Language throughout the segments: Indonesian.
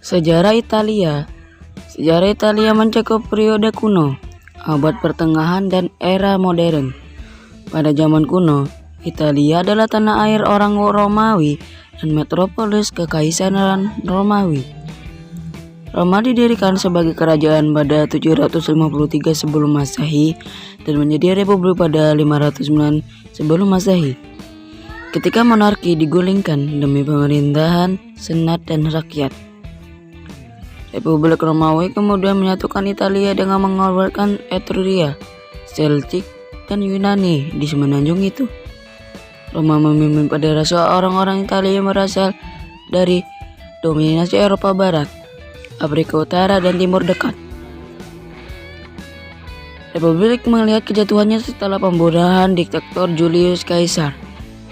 Sejarah Italia. Sejarah Italia mencakup periode kuno, abad pertengahan dan era modern. Pada zaman kuno, Italia adalah tanah air orang Romawi dan metropolis Kekaisaran Romawi. Roma didirikan sebagai kerajaan pada 753 sebelum Masehi dan menjadi republik pada 509 sebelum Masehi. Ketika monarki digulingkan demi pemerintahan, senat, dan rakyat. Republik Romawi kemudian menyatukan Italia dengan mengorbankan Etruria, Celtic, dan Yunani di semenanjung itu. Roma memimpin pada rasa orang-orang Italia yang berasal dari dominasi Eropa Barat, Afrika Utara, dan Timur Dekat. Republik melihat kejatuhannya setelah pembunuhan diktator Julius Caesar.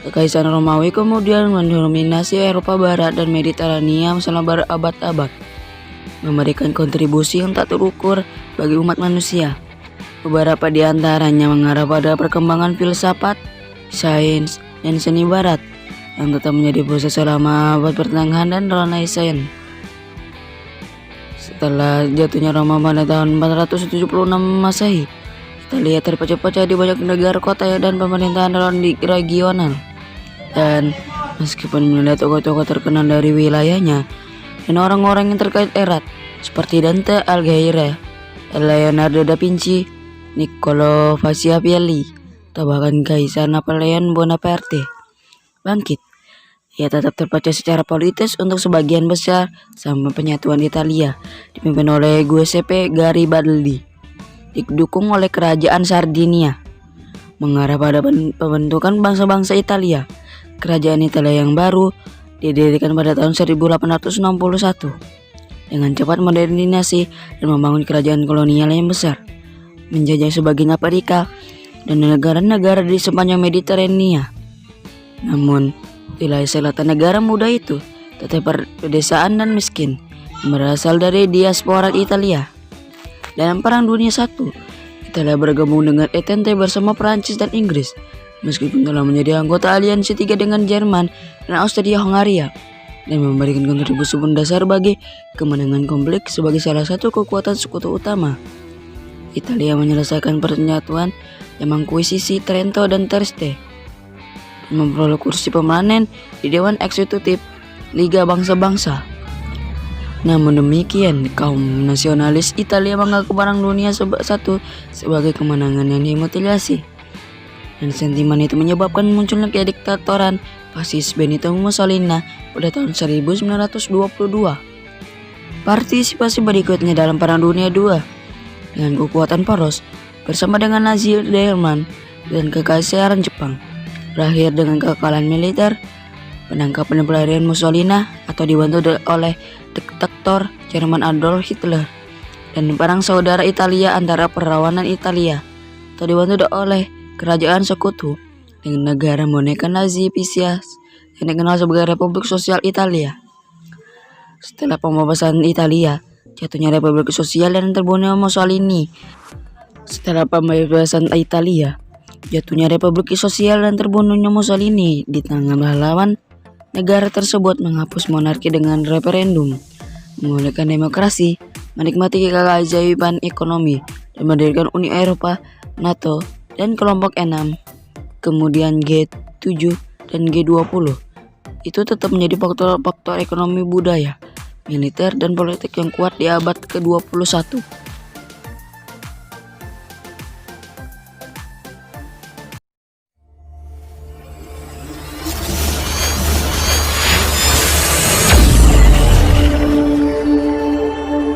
Kekaisaran Romawi kemudian mendominasi Eropa Barat dan Mediterania selama berabad-abad, memberikan kontribusi yang tak terukur bagi umat manusia. Beberapa di antaranya mengarah pada perkembangan filsafat, sains, dan seni barat yang tetap menjadi pusat selama abad pertengahan dan Renaissance. Setelah jatuhnya Roma pada tahun 476 Masehi, Italia terpecah-pecah di banyak negara, kota, dan pemerintahan regional. Dan meskipun melihat tokoh-tokoh terkenal dari wilayahnya dan orang-orang yang terkait erat seperti Dante Alighieri, Leonardo da Vinci, Niccolo Machiavelli, atau bahkan Kaisar Napoleon Bonaparte bangkit, ia tetap terpecah secara politis untuk sebagian besar sampai penyatuan Italia dipimpin oleh Giuseppe Garibaldi, didukung oleh kerajaan Sardinia, mengarah pada pembentukan bangsa-bangsa Italia. Kerajaan Italia yang baru didirikan pada tahun 1861 dengan cepat modernisasi dan membangun kerajaan kolonial yang besar, menjajah sebagian Afrika dan negara-negara di sepanjang Mediterania. Namun, wilayah selatan negara muda itu tetap pedesaan dan miskin yang berasal dari diaspora Italia. Dalam Perang Dunia I, Italia bergabung dengan Entente bersama Prancis dan Inggris, meskipun telah menjadi anggota aliansi tiga dengan Jerman dan Austria-Hungaria, dan memberikan kontribusi mendasar bagi kemenangan konflik sebagai salah satu kekuatan sekutu utama. Italia menyelesaikan penyatuan yang mengakuisisi Trento dan Trieste, dan memperoleh kursi permanen di Dewan Eksekutif Liga Bangsa-Bangsa. Namun demikian, kaum nasionalis Italia menganggap Perang Dunia I sebagai kemenangan yang dimutilasi, dan sentimen itu menyebabkan munculnya kediktatoran fasis Benito Mussolini pada tahun 1922. Partisipasi berikutnya dalam Perang Dunia II dengan kekuatan poros bersama dengan Nazi Jerman dan Kekaisaran Jepang berakhir dengan kekalahan militer, penangkapan dan pelarian Mussolini atau dibantu oleh diktator Jerman Adolf Hitler, dan perang saudara Italia antara perlawanan Italia atau dibantu oleh kerajaan sekutu dengan negara monarki Nazi Pisces yang dikenal sebagai Republik Sosial Italia. Setelah pembebasan Italia, jatuhnya Republik Sosial dan terbunuhnya Mussolini. Setelah pembebasan Italia, jatuhnya Republik Sosial dan terbunuhnya Mussolini di tangan pahlawan, negara tersebut menghapus monarki dengan referendum, memulihkan demokrasi, menikmati keajaiban ekonomi, dan mendirikan Uni Eropa, NATO, dan kelompok 6, kemudian G7 dan G20. Itu tetap menjadi faktor ekonomi, budaya, militer, dan politik yang kuat di abad ke-21.